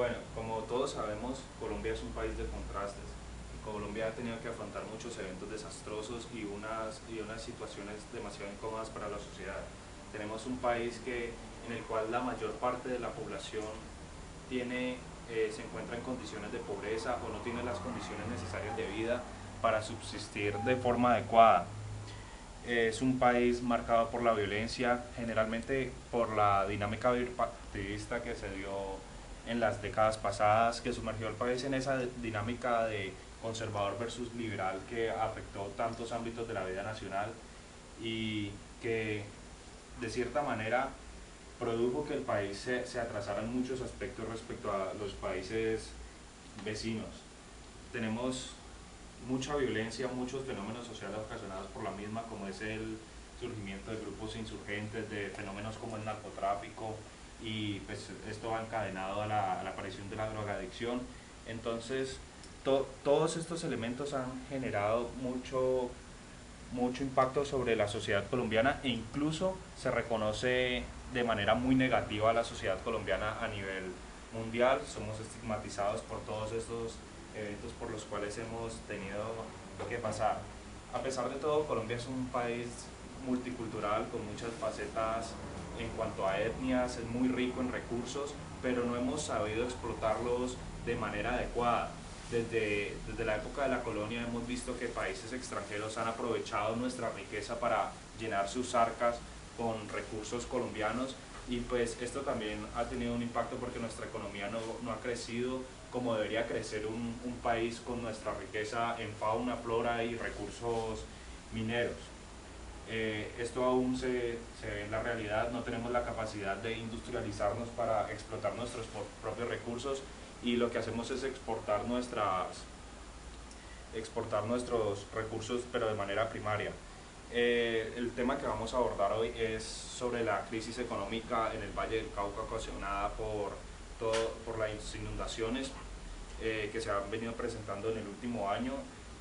Bueno, como todos sabemos, Colombia es un país de contrastes. Colombia ha tenido que afrontar muchos eventos desastrosos y unas situaciones demasiado incómodas para la sociedad. Tenemos un país en el cual la mayor parte de la población se encuentra en condiciones de pobreza o no tiene las condiciones necesarias de vida para subsistir de forma adecuada. Es un país marcado por la violencia, generalmente por la dinámica bipartidista que se dio en las décadas pasadas, que sumergió al país en esa dinámica de conservador versus liberal que afectó tantos ámbitos de la vida nacional y que de cierta manera produjo que el país se atrasara en muchos aspectos respecto a los países vecinos. Tenemos mucha violencia, muchos fenómenos sociales ocasionados por la misma, como es el surgimiento de grupos insurgentes, de fenómenos como el narcotráfico, y pues esto va encadenado a la aparición de la drogadicción. Entonces, todos estos elementos han generado mucho impacto sobre la sociedad colombiana e incluso se reconoce de manera muy negativa a la sociedad colombiana a nivel mundial. Somos estigmatizados por todos estos eventos por los cuales hemos tenido que pasar. A pesar de todo, Colombia es un país multicultural con muchas facetas en cuanto a etnias, es muy rico en recursos, pero no hemos sabido explotarlos de manera adecuada. Desde la época de la colonia hemos visto que países extranjeros han aprovechado nuestra riqueza para llenar sus arcas con recursos colombianos, y pues esto también ha tenido un impacto porque nuestra economía no ha crecido como debería crecer un país con nuestra riqueza en fauna, flora y recursos mineros. Esto aún se ve en la realidad, no tenemos la capacidad de industrializarnos para explotar nuestros propios recursos, y lo que hacemos es exportar nuestros recursos, pero de manera primaria. El tema que vamos a abordar hoy es sobre la crisis económica en el Valle del Cauca ocasionada por las inundaciones que se han venido presentando en el último año.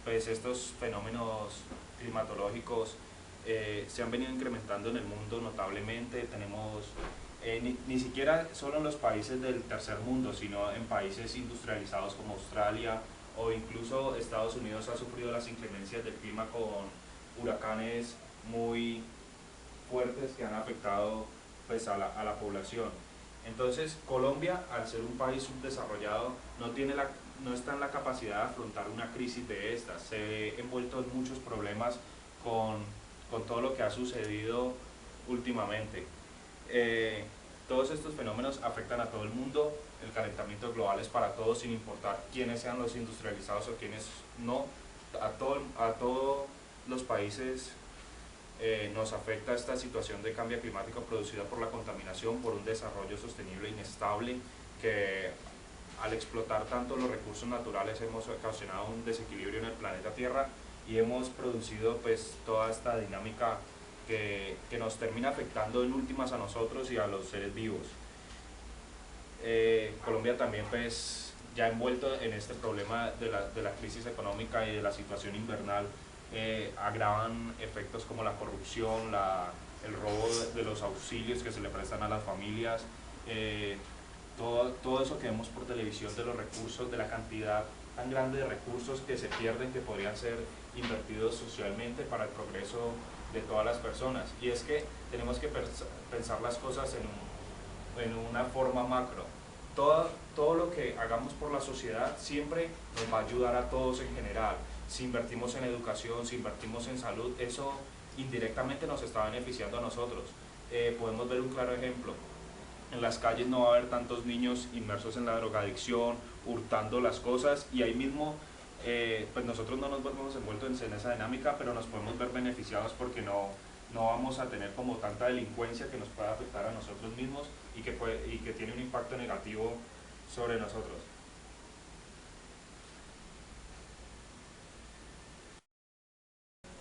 Pues estos fenómenos climatológicos se han venido incrementando en el mundo notablemente. Tenemos ni siquiera solo en los países del tercer mundo, sino en países industrializados como Australia o incluso Estados Unidos ha sufrido las inclemencias del clima con huracanes muy fuertes que han afectado pues a la población. Entonces Colombia, al ser un país subdesarrollado, no está en la capacidad de afrontar una crisis de estas. Se ve envuelto en muchos problemas con todo lo que ha sucedido últimamente. Todos estos fenómenos afectan a todo el mundo. El calentamiento global es para todos, sin importar quiénes sean los industrializados o quiénes no. A todos los países nos afecta esta situación de cambio climático producida por la contaminación, por un desarrollo sostenible inestable, que al explotar tanto los recursos naturales hemos ocasionado un desequilibrio en el planeta Tierra y hemos producido pues toda esta dinámica que nos termina afectando en últimas a nosotros y a los seres vivos. Colombia también pues ya envuelto en este problema de la crisis económica y de la situación invernal, agravan efectos como la corrupción, el robo de los auxilios que se le prestan a las familias, todo eso que vemos por televisión de los recursos, de la cantidad tan grande de recursos que se pierden, que podrían ser invertidos socialmente para el progreso de todas las personas. Y es que tenemos que pensar las cosas en una forma macro. Todo lo que hagamos por la sociedad siempre nos va a ayudar a todos en general. Si invertimos en educación, si invertimos en salud, eso indirectamente nos está beneficiando a nosotros. Podemos ver un claro ejemplo. En las calles no va a haber tantos niños inmersos en la drogadicción, hurtando las cosas, y ahí mismo pues nosotros no nos vemos envueltos en esa dinámica, pero nos podemos ver beneficiados porque no vamos a tener como tanta delincuencia que nos pueda afectar a nosotros mismos y que tiene un impacto negativo sobre nosotros.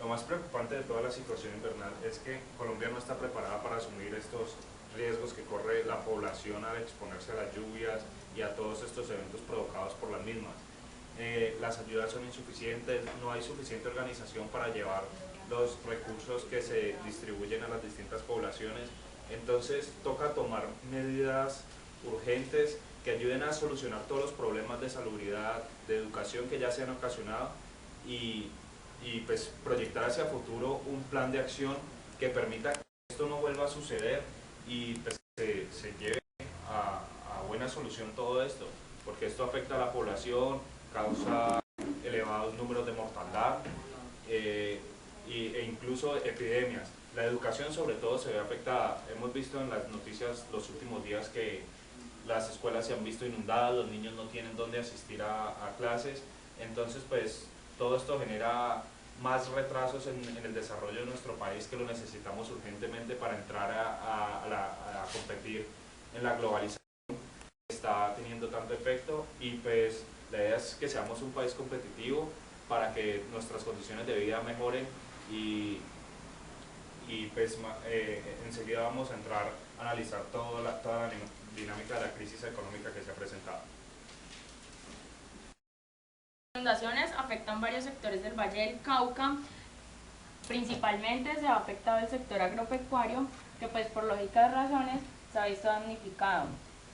Lo más preocupante de toda la situación invernal es que Colombia no está preparada para asumir estos riesgos que corre la población al exponerse a las lluvias y a todos estos eventos provocados por las mismas. Las ayudas son insuficientes, no hay suficiente organización para llevar los recursos que se distribuyen a las distintas poblaciones. Entonces toca tomar medidas urgentes que ayuden a solucionar todos los problemas de salubridad, de educación que ya se han ocasionado y pues proyectar hacia futuro un plan de acción que permita que esto no vuelva a suceder y pues se lleve a buena solución todo esto, porque esto afecta a la población, causa elevados números de mortandad e incluso epidemias. La educación sobre todo se ve afectada. Hemos visto en las noticias los últimos días que las escuelas se han visto inundadas, los niños no tienen dónde asistir a clases, entonces pues todo esto genera más retrasos en el desarrollo de nuestro país, que lo necesitamos urgentemente para entrar a competir en la globalización que está teniendo tanto efecto, y pues la idea es que seamos un país competitivo para que nuestras condiciones de vida mejoren y pues enseguida vamos a entrar a analizar toda la dinámica de la crisis económica que se ha presentado. Las inundaciones afectan varios sectores del Valle del Cauca. Principalmente se ha afectado el sector agropecuario, que pues por lógica de razones se ha visto damnificado.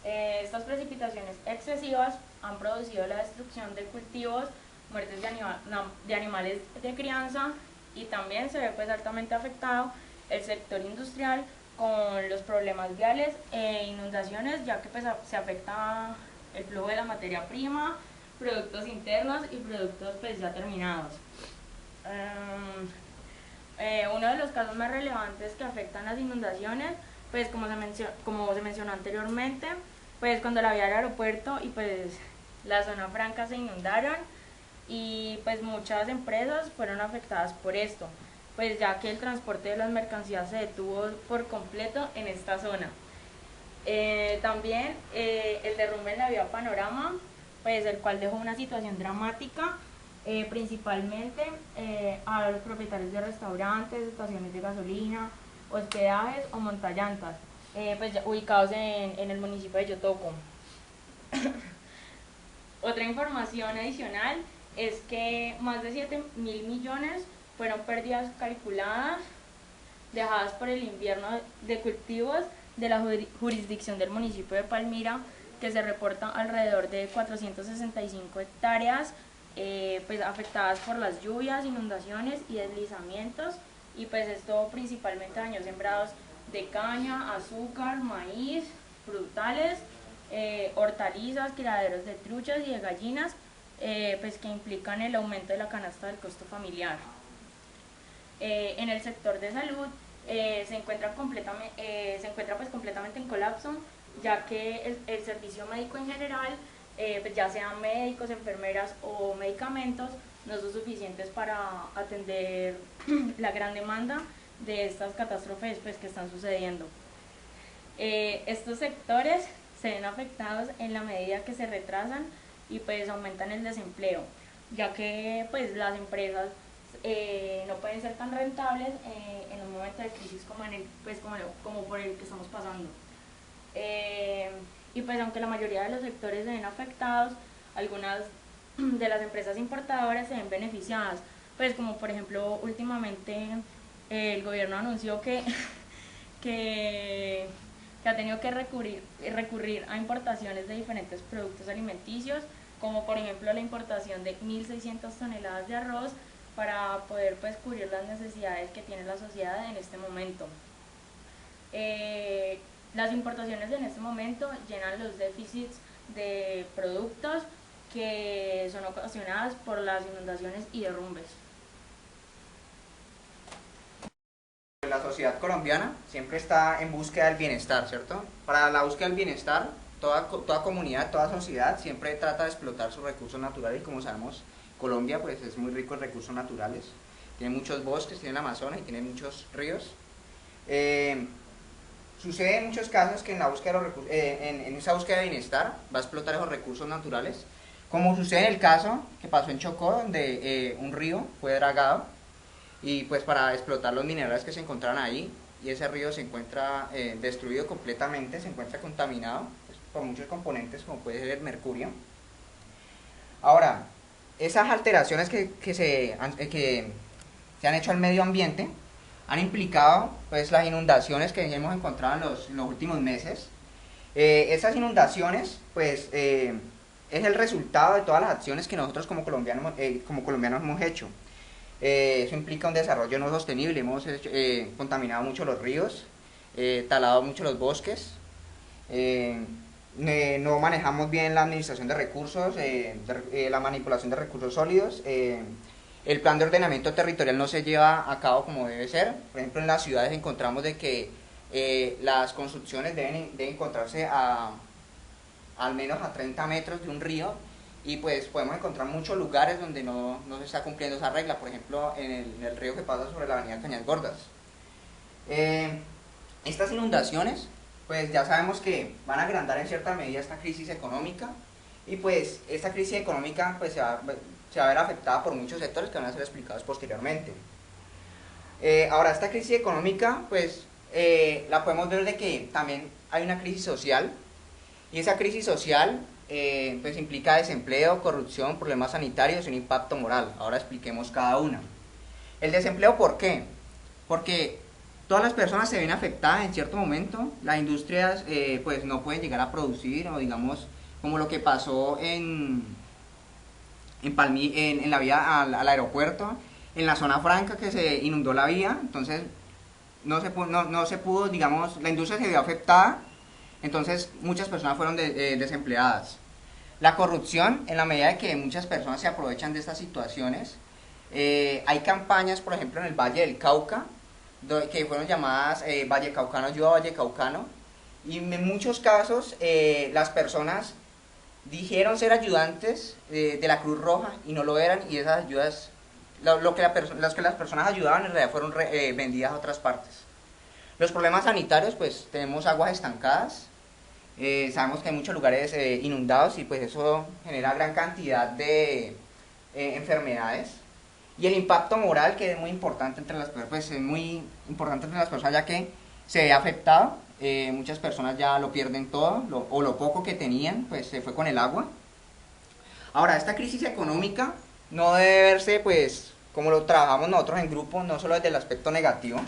Estas precipitaciones excesivas han producido la destrucción de cultivos, muertes de animales de crianza, y también se ve pues altamente afectado el sector industrial con los problemas viales e inundaciones, ya que pues se afecta el flujo de la materia prima, productos internos y productos pues ya terminados. Uno de los casos más relevantes que afectan las inundaciones, pues como se mencionó anteriormente, pues cuando la vía del aeropuerto y pues la zona franca se inundaron, y pues muchas empresas fueron afectadas por esto, pues ya que el transporte de las mercancías se detuvo por completo en esta zona. También el derrumbe en la vía Panorama, pues el cual dejó una situación dramática, principalmente a los propietarios de restaurantes, estaciones de gasolina, hospedajes o montallantas, pues ubicados en el municipio de Yotoco. Otra información adicional es que más de 7.000 millones fueron pérdidas calculadas dejadas por el invierno de cultivos de la jurisdicción del municipio de Palmira, que se reportan alrededor de 465 hectáreas pues afectadas por las lluvias, inundaciones y deslizamientos, y pues esto principalmente dañó sembrados de caña, azúcar, maíz, frutales, hortalizas, criaderos de truchas y de gallinas, pues que implican el aumento de la canasta del costo familiar. En el sector de salud se encuentra pues completamente en colapso, ya que el servicio médico en general, pues ya sean médicos, enfermeras o medicamentos, no son suficientes para atender la gran demanda de estas catástrofes pues que están sucediendo. Estos sectores se ven afectados en la medida que se retrasan y pues aumentan el desempleo, ya que pues las empresas no pueden ser tan rentables en un momento de crisis como por el que estamos pasando. Y pues aunque la mayoría de los sectores se ven afectados, algunas de las empresas importadoras se ven beneficiadas, pues como por ejemplo últimamente el gobierno anunció que ha tenido que recurrir a importaciones de diferentes productos alimenticios, como por ejemplo la importación de 1.600 toneladas de arroz para poder pues cubrir las necesidades que tiene la sociedad en este momento. Las importaciones en este momento llenan los déficits de productos que son ocasionadas por las inundaciones y derrumbes. La sociedad colombiana siempre está en búsqueda del bienestar, ¿cierto? Para la búsqueda del bienestar, toda comunidad, toda sociedad siempre trata de explotar sus recursos naturales, y como sabemos, Colombia pues es muy rico en recursos naturales, tiene muchos bosques, tiene el Amazonas y tiene muchos ríos. Sucede en muchos casos que en la búsqueda de en esa búsqueda de bienestar va a explotar esos recursos naturales, como sucede en el caso que pasó en Chocó, donde un río fue dragado y pues para explotar los minerales que se encontraban ahí, y ese río se encuentra destruido completamente, se encuentra contaminado pues, por muchos componentes como puede ser el mercurio. Ahora, esas alteraciones que se han hecho al medio ambiente han implicado pues las inundaciones que hemos encontrado en los últimos meses, Esas inundaciones, pues, es el resultado de todas las acciones que nosotros como colombianos hemos hecho. Eso implica un desarrollo no sostenible, hemos contaminado mucho los ríos, talado mucho los bosques, no manejamos bien la administración de recursos, la manipulación de recursos sólidos, el plan de ordenamiento territorial no se lleva a cabo como debe ser. Por ejemplo, en las ciudades encontramos de que las construcciones deben encontrarse al menos a 30 metros de un río, y pues podemos encontrar muchos lugares donde no se está cumpliendo esa regla, por ejemplo en el río que pasa sobre la avenida Cañas Gordas. Estas inundaciones pues ya sabemos que van a agrandar en cierta medida esta crisis económica, y pues esta crisis económica pues se va a ver afectada por muchos sectores que van a ser explicados posteriormente. Ahora, esta crisis económica pues la podemos ver de que también hay una crisis social, y esa crisis social pues implica desempleo, corrupción, problemas sanitarios y un impacto moral. Ahora expliquemos cada una. El desempleo, ¿por qué? Porque todas las personas se ven afectadas en cierto momento, las industrias pues no pueden llegar a producir, o digamos como lo que pasó en la vía al aeropuerto, en la zona franca, que se inundó la vía, entonces no se pudo, digamos, la industria se vio afectada, entonces muchas personas fueron desempleadas. La corrupción, en la medida de que muchas personas se aprovechan de estas situaciones, hay campañas, por ejemplo, en el Valle del Cauca, que fueron llamadas Valle Caucano Ayuda Valle Caucano, y en muchos casos las personas dijeron ser ayudantes de la Cruz Roja y no lo eran, y esas ayudas, las que las personas ayudaban en realidad fueron vendidas a otras partes. Los problemas sanitarios, pues tenemos aguas estancadas, sabemos que hay muchos lugares inundados, y pues eso genera gran cantidad de enfermedades. Y el impacto moral, que es muy importante entre las personas, pues es muy importante entre las personas, ya que se ve afectado, muchas personas ya lo pierden todo, o lo poco que tenían pues se fue con el agua. Ahora, esta crisis económica no debe verse pues como lo trabajamos nosotros en grupo, no solo desde el aspecto negativo.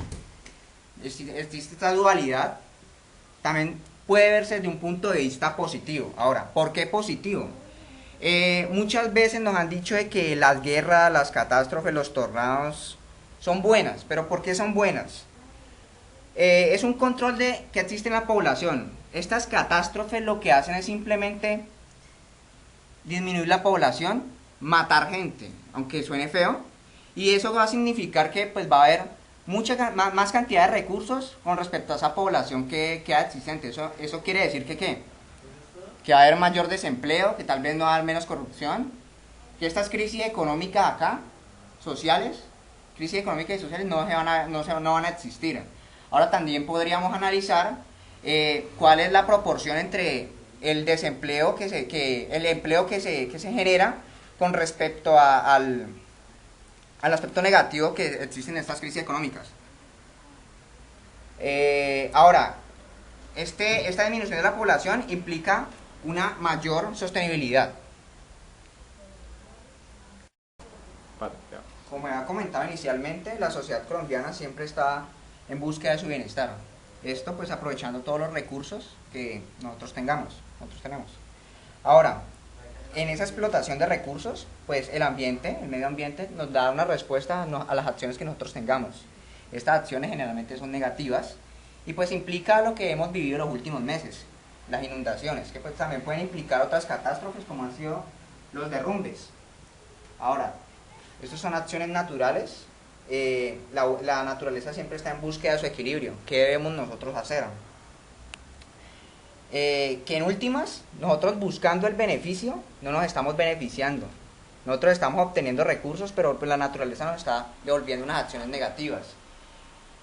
Existe esta dualidad, también puede verse desde un punto de vista positivo. Ahora, ¿por qué positivo? Muchas veces nos han dicho de que las guerras, las catástrofes, los tornados son buenas, pero ¿por qué son buenas? Es un control que existe en la población. Estas catástrofes lo que hacen es simplemente disminuir la población, matar gente, aunque suene feo, y eso va a significar que pues va a haber más cantidad de recursos con respecto a esa población que queda existente. Eso quiere decir que va a haber mayor desempleo, que tal vez no va a haber menos corrupción, que estas crisis económicas acá, sociales, crisis económicas y sociales no van a existir. Ahora también podríamos analizar cuál es la proporción entre el desempleo, el empleo que se genera con respecto al aspecto negativo que existe en estas crisis económicas. Ahora, esta disminución de la población implica una mayor sostenibilidad. Como ya comentado inicialmente, la sociedad colombiana siempre está en búsqueda de su bienestar. Esto pues aprovechando todos los recursos que nosotros tenemos. Ahora, en esa explotación de recursos, pues el medio ambiente nos da una respuesta a las acciones que nosotros tengamos. Estas acciones generalmente son negativas, y pues implica lo que hemos vivido los últimos meses, las inundaciones, que pues también pueden implicar otras catástrofes como han sido los derrumbes. Ahora, estas son acciones naturales. La naturaleza siempre está en búsqueda de su equilibrio. ¿Qué debemos nosotros hacer? Que en últimas, nosotros buscando el beneficio, no nos estamos beneficiando. Nosotros estamos obteniendo recursos, pero pues la naturaleza nos está devolviendo unas acciones negativas.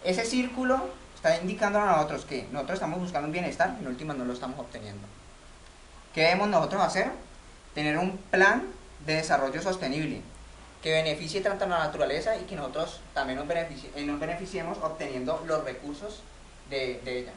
Ese círculo está indicando a nosotros que nosotros estamos buscando un bienestar, y en últimas no lo estamos obteniendo. ¿Qué debemos nosotros hacer? Tener un plan de desarrollo sostenible que beneficie tanto a la naturaleza, y que nosotros también nos beneficiemos obteniendo los recursos de ella.